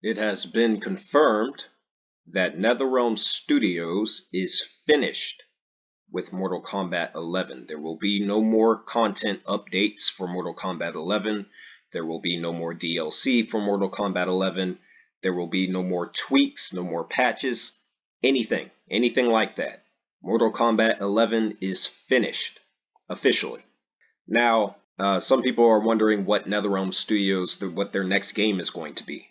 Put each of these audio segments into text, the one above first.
It has been confirmed that NetherRealm Studios is finished with Mortal Kombat 11. There will be no more content updates for Mortal Kombat 11. There will be no more DLC for Mortal Kombat 11. There will be no more tweaks, no more patches, anything like that. Mortal Kombat 11 is finished, officially. Now, some people are wondering what NetherRealm Studios, what their next game is going to be.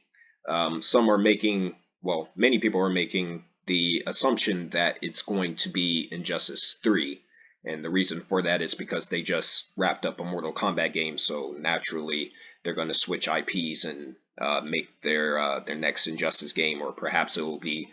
Some are making, well, many people are making the assumption that it's going to be Injustice 3. And the reason for that is because they just wrapped up a Mortal Kombat game, so naturally they're going to switch IPs and make their next Injustice game, or perhaps it will be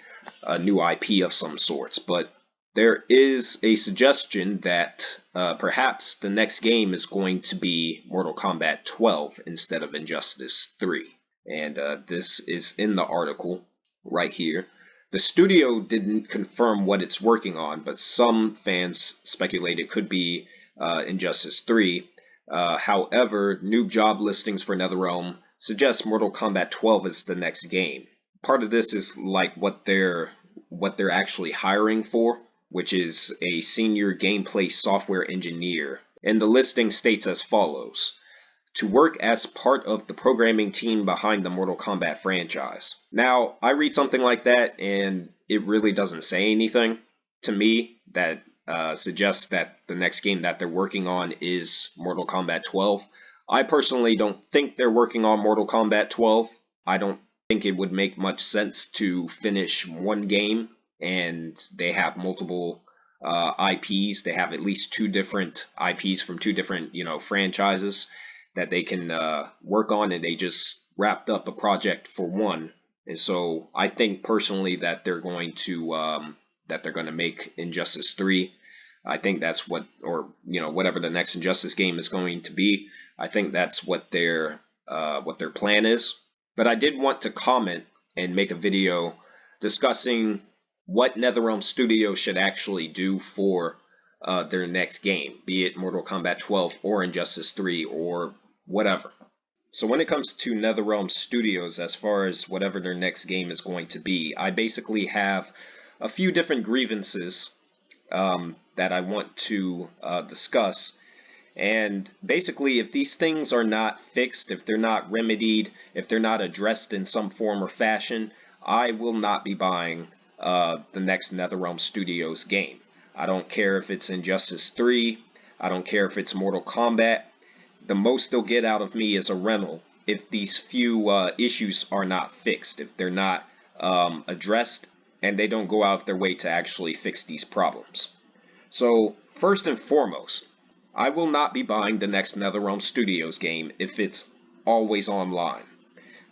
a new IP of some sorts. But there is a suggestion that perhaps the next game is going to be Mortal Kombat 12 instead of Injustice 3. And this is in the article right here. The studio didn't confirm what it's working on, but some fans speculate it could be Injustice 3. However, new job listings for NetherRealm suggest Mortal Kombat 12 is the next game. Part of this is like what they're actually hiring for, which is a senior gameplay software engineer. And the listing states as follows: to work as part of the programming team behind the Mortal Kombat franchise. Now, I read something like that and it really doesn't say anything to me that suggests that the next game that they're working on is Mortal Kombat 12. I personally don't think they're working on Mortal Kombat 12. I don't think it would make much sense to finish one game and they have multiple IPs. They have at least two different IPs from two different, franchises that they can work on, and they just wrapped up a project for one. And so I think personally that they're going to make Injustice 3. I think that's whatever the next Injustice game is going to be. I think that's what their plan is. But I did want to comment and make a video discussing what NetherRealm Studios should actually do for their next game, be it Mortal Kombat 12 or Injustice 3 or whatever. So when it comes to NetherRealm Studios, as far as whatever their next game is going to be, I basically have a few different grievances that I want to discuss. And basically, if these things are not fixed, if they're not remedied, if they're not addressed in some form or fashion, I will not be buying the next NetherRealm Studios game. I don't care if it's Injustice 3. I don't care if it's Mortal Kombat. The most they'll get out of me is a rental if these few issues are not fixed, if they're not addressed, and they don't go out of their way to actually fix these problems. So first and foremost, I will not be buying the next NetherRealm Studios game if it's always online.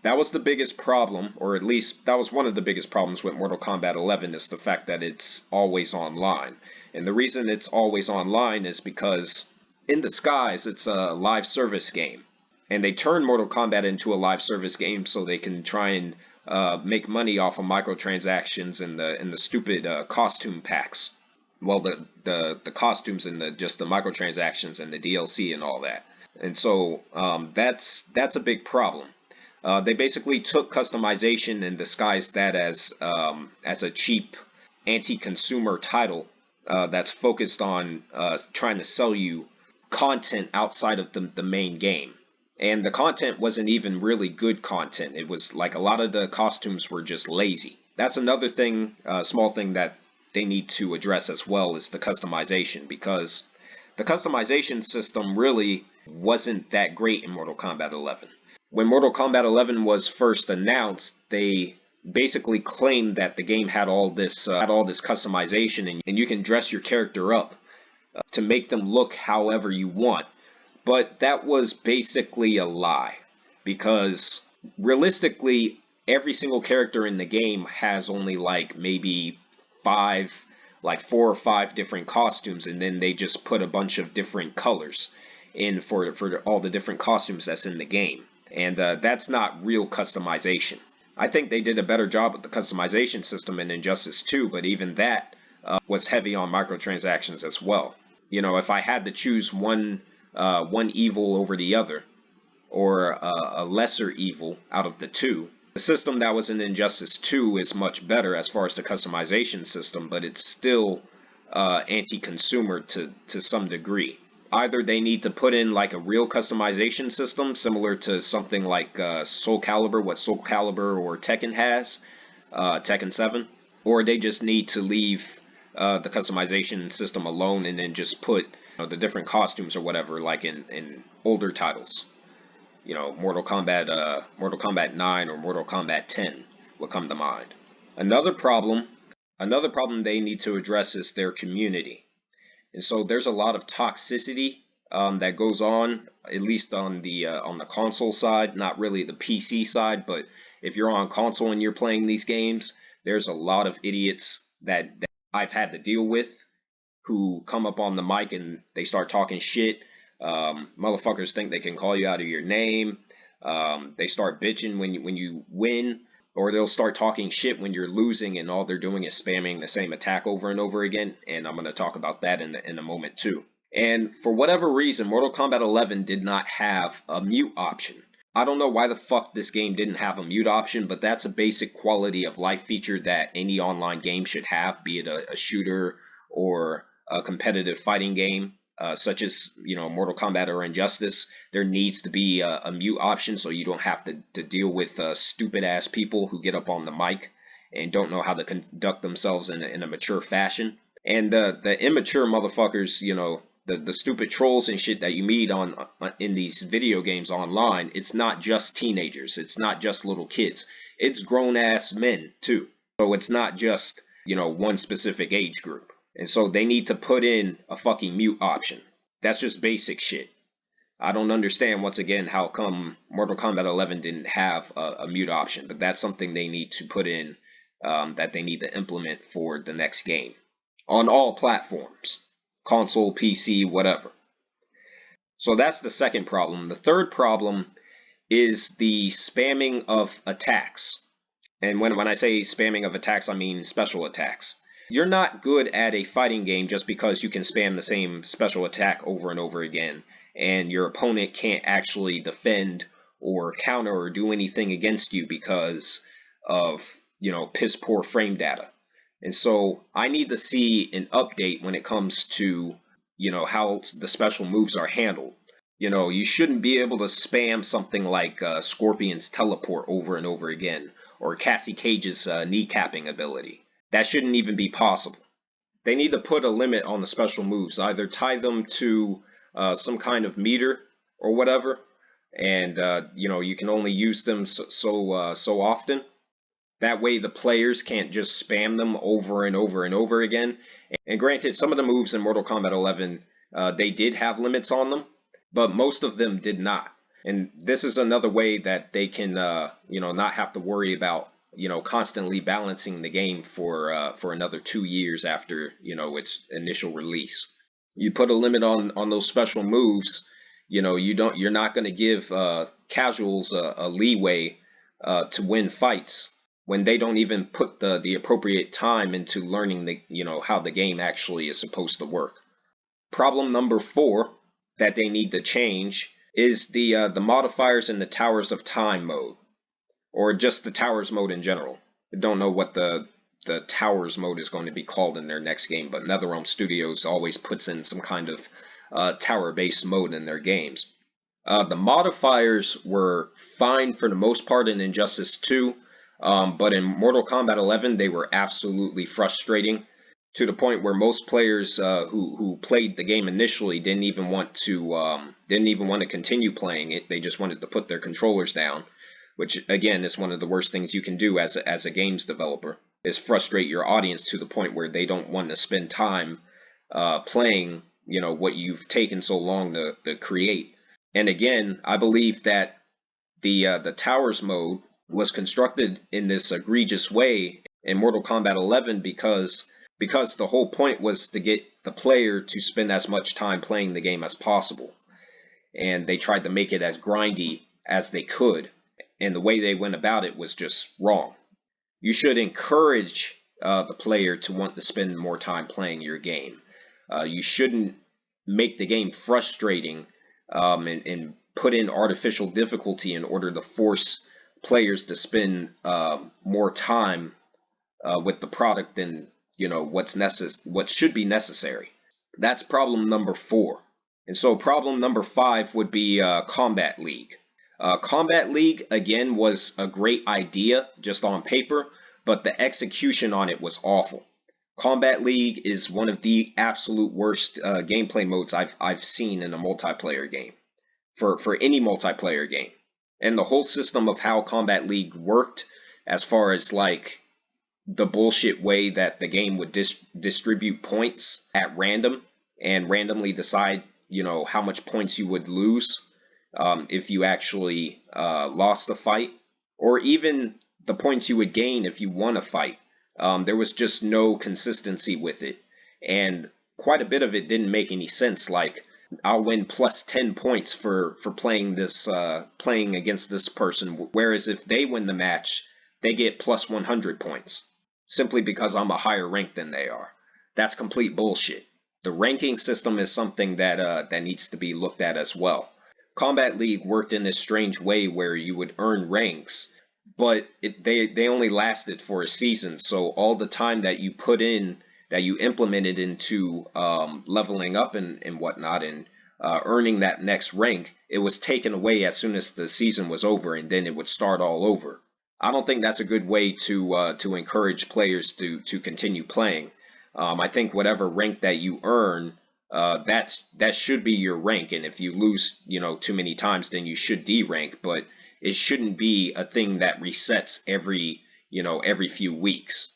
That was the biggest problem, or at least that was one of the biggest problems with Mortal Kombat 11, is the fact that it's always online. And the reason it's always online is because in disguise, it's a live service game. And they turned Mortal Kombat into a live service game so they can try and make money off of microtransactions and the stupid costume packs. Well, the costumes and just the microtransactions and the DLC and all that. And so that's a big problem. They basically took customization and disguised that as a cheap anti-consumer title that's focused on trying to sell you content outside of the main game. And the content wasn't even really good content. It was like a lot of the costumes were just lazy. That's another thing, small thing that they need to address as well, is the customization, because the customization system really wasn't that great in Mortal Kombat 11. When Mortal Kombat 11 was first announced, they basically claimed that the game had all this customization, and you can dress your character up to make them look however you want. But that was basically a lie, because realistically, every single character in the game has only maybe 4 or 5 different costumes, and then they just put a bunch of different colors in for all the different costumes that's in the game. And that's not real customization. I think they did a better job with the customization system in Injustice 2, but even that was heavy on microtransactions as well. If I had to choose one evil over the other, or a lesser evil out of the two, The system that was in Injustice 2 is much better as far as the customization system, but it's still anti-consumer to some degree. Either they need to put in like a real customization system similar to something like Soul Calibur, what Soul Calibur or Tekken has, Tekken 7, or they just need to leave the customization system alone and then just put the different costumes or whatever like in older titles. Mortal Kombat 9 or Mortal Kombat 10 will come to mind. Another problem they need to address is their community. And so there's a lot of toxicity that goes on, at least on the console side, not really the PC side, but if you're on console and you're playing these games, there's a lot of idiots that I've had to deal with who come up on the mic and they start talking shit. Motherfuckers think they can call you out of your name. They start bitching when you win, or they'll start talking shit when you're losing, and all they're doing is spamming the same attack over and over again. And I'm going to talk about that in a moment too. And for whatever reason, Mortal Kombat 11 did not have a mute option. I don't know why the fuck this game didn't have a mute option, but that's a basic quality of life feature that any online game should have, be it a shooter or a competitive fighting game. Such as Mortal Kombat or Injustice, there needs to be a mute option so you don't have to deal with stupid ass people who get up on the mic and don't know how to conduct themselves in a mature fashion. And the immature motherfuckers, the stupid trolls and shit that you meet in these video games online, it's not just teenagers, it's not just little kids, it's grown ass men too. So it's not just one specific age group. And so they need to put in a fucking mute option. That's just basic shit. I don't understand, once again, how come Mortal Kombat 11 didn't have a mute option. But that's something they need to put in, that they need to implement for the next game. On all platforms. Console, PC, whatever. So that's the second problem. The third problem is the spamming of attacks. And when I say spamming of attacks, I mean special attacks. You're not good at a fighting game just because you can spam the same special attack over and over again, and your opponent can't actually defend or counter or do anything against you because of, piss poor frame data. And so I need to see an update when it comes to, how the special moves are handled. You shouldn't be able to spam something like Scorpion's teleport over and over again, or Cassie Cage's kneecapping ability. That shouldn't even be possible. They need to put a limit on the special moves, either tie them to some kind of meter or whatever, and you can only use them so often. That way the players can't just spam them over and over and over again. And granted, some of the moves in Mortal Kombat 11, they did have limits on them, but most of them did not. And this is another way that they can not have to worry about constantly balancing the game for another 2 years after its initial release. You put a limit on those special moves, you're not going to give casuals a leeway to win fights when they don't even put the appropriate time into learning how the game actually is supposed to work. Problem number 4 that they need to change is the modifiers in the Towers of Time mode. Or just the Towers mode in general. I don't know what the Towers mode is going to be called in their next game, but NetherRealm Studios always puts in some kind of tower-based mode in their games. The modifiers were fine for the most part in Injustice 2, but in Mortal Kombat 11 they were absolutely frustrating, to the point where most players who played the game initially didn't even want to continue playing it. They just wanted to put their controllers down. Which, again, is one of the worst things you can do as a games developer, is frustrate your audience to the point where they don't want to spend time playing, what you've taken so long to create. And again, I believe that the Towers mode was constructed in this egregious way in Mortal Kombat 11 because the whole point was to get the player to spend as much time playing the game as possible. And they tried to make it as grindy as they could. And the way they went about it was just wrong. You should encourage the player to want to spend more time playing your game. You shouldn't make the game frustrating and put in artificial difficulty in order to force players to spend more time with the product than what should be necessary. That's problem number 4. And so problem number 5 would be Combat League. Combat League, again, was a great idea just on paper, but the execution on it was awful. Combat League is one of the absolute worst gameplay modes I've seen in a multiplayer game, for any multiplayer game. And the whole system of how Combat League worked, as far as like the bullshit way that the game would distribute points at random and randomly decide, how much points you would lose if you actually lost the fight, or even the points you would gain if you won a fight. There was just no consistency with it, and quite a bit of it didn't make any sense. Like, I'll win plus 10 points for playing against this person, whereas if they win the match, they get plus 100 points, simply because I'm a higher rank than they are. That's complete bullshit. The ranking system is something that needs to be looked at as well. Combat League worked in this strange way where you would earn ranks, but they only lasted for a season, so all the time that you put in, that you implemented into leveling up and whatnot, and earning that next rank, it was taken away as soon as the season was over, and then it would start all over. I don't think that's a good way to encourage players to continue playing. I think whatever rank that you earn, that should be your rank, and if you lose, too many times, then you should derank. But it shouldn't be a thing that resets every few weeks,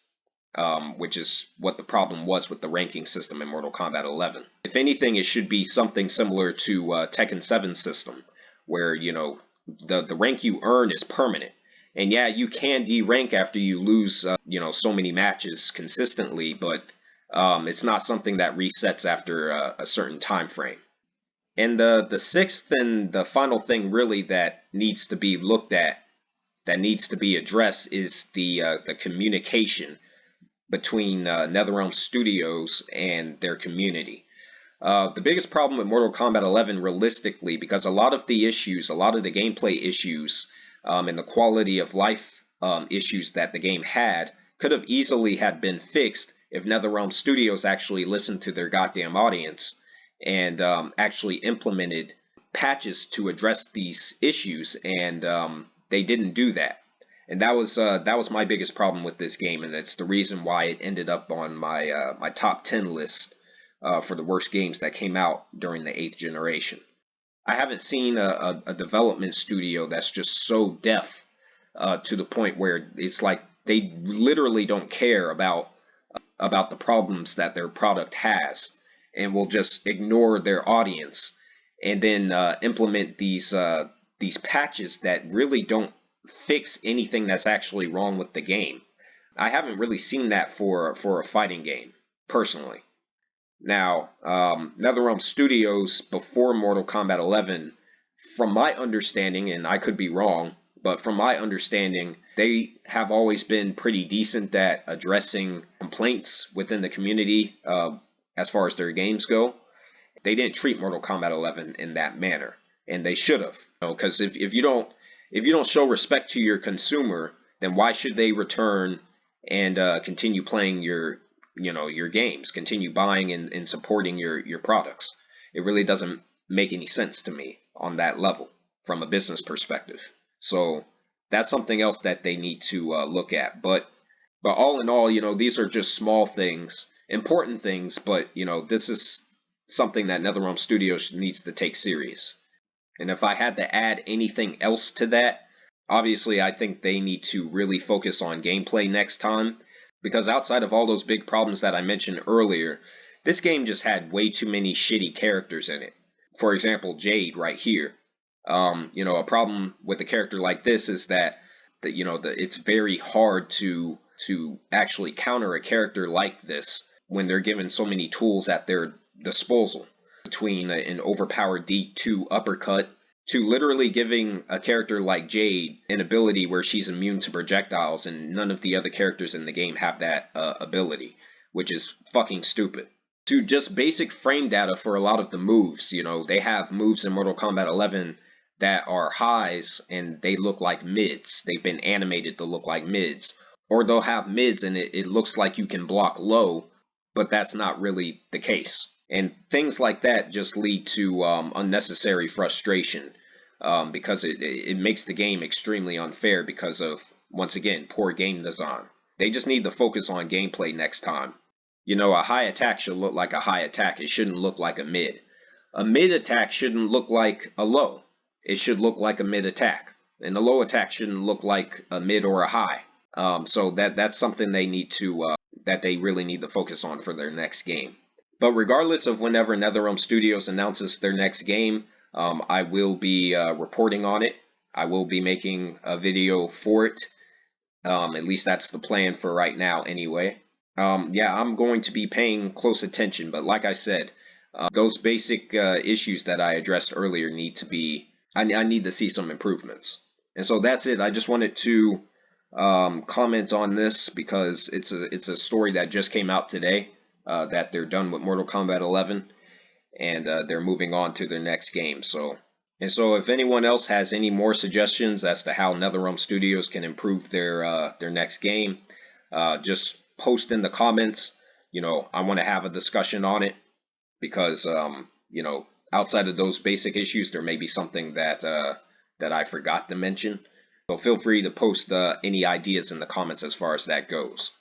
which is what the problem was with the ranking system in Mortal Kombat 11. If anything, it should be something similar to Tekken 7's system, where the rank you earn is permanent. And yeah, you can derank after you lose, so many matches consistently, but it's not something that resets after a certain time frame. And the sixth and the final thing really that needs to be looked at, that needs to be addressed, is the communication between NetherRealm Studios and their community. The biggest problem with Mortal Kombat 11, realistically, because a lot of the gameplay issues, and the quality of life issues that the game had could have easily had been fixed if NetherRealm Studios actually listened to their goddamn audience and actually implemented patches to address these issues, and they didn't do that. And that was my biggest problem with this game, and that's the reason why it ended up on my my top 10 list for the worst games that came out during the 8th generation. I haven't seen a development studio that's just so deaf to the point where it's like they literally don't care about the problems that their product has, and will just ignore their audience and then implement these patches that really don't fix anything that's actually wrong with the game. I haven't really seen that for a fighting game, personally. Now, NetherRealm Studios, before Mortal Kombat 11, from my understanding, and I could be wrong, but from my understanding, they have always been pretty decent at addressing complaints within the community as far as their games go. They didn't treat Mortal Kombat 11 in that manner, and they should have. Because if you don't show respect to your consumer, then why should they return and continue playing your games, continue buying and supporting your products? It really doesn't make any sense to me on that level from a business perspective. So that's something else that they need to look at. But all in all, these are just small things, important things, but this is something that NetherRealm Studios needs to take serious. And if I had to add anything else to that, obviously I think they need to really focus on gameplay next time, because outside of all those big problems that I mentioned earlier, this game just had way too many shitty characters in it. For example, Jade right here. A problem with a character like this is that it's very hard to actually counter a character like this when they're given so many tools at their disposal, between an overpowered D2 uppercut to literally giving a character like Jade an ability where she's immune to projectiles, and none of the other characters in the game have that ability, which is fucking stupid. To just basic frame data for a lot of the moves, they have moves in Mortal Kombat 11 that are highs and they look like mids. They've been animated to look like mids. Or they'll have mids and it looks like you can block low, but that's not really the case. And things like that just lead to unnecessary frustration because it makes the game extremely unfair because of, once again, poor game design. They just need to focus on gameplay next time. You know, a high attack should look like a high attack. It shouldn't look like a mid. A mid attack shouldn't look like a low. It should look like a mid attack. And the low attack shouldn't look like a mid or a high. So that's something they need to that they really need to focus on for their next game. But regardless of whenever NetherRealm Studios announces their next game, I will be reporting on it. I will be making a video for it. At least that's the plan for right now anyway. Yeah, I'm going to be paying close attention, but like I said, those basic issues that I addressed earlier need to be, I need to see some improvements. And so that's it. I just wanted to comment on this because it's a story that just came out today, that they're done with Mortal Kombat 11 and they're moving on to their next game. So if anyone else has any more suggestions as to how NetherRealm Studios can improve their next game, just post in the comments. You know, I want to have a discussion on it because you know, outside of those basic issues, there may be something that that I forgot to mention. So feel free to post any ideas in the comments as far as that goes.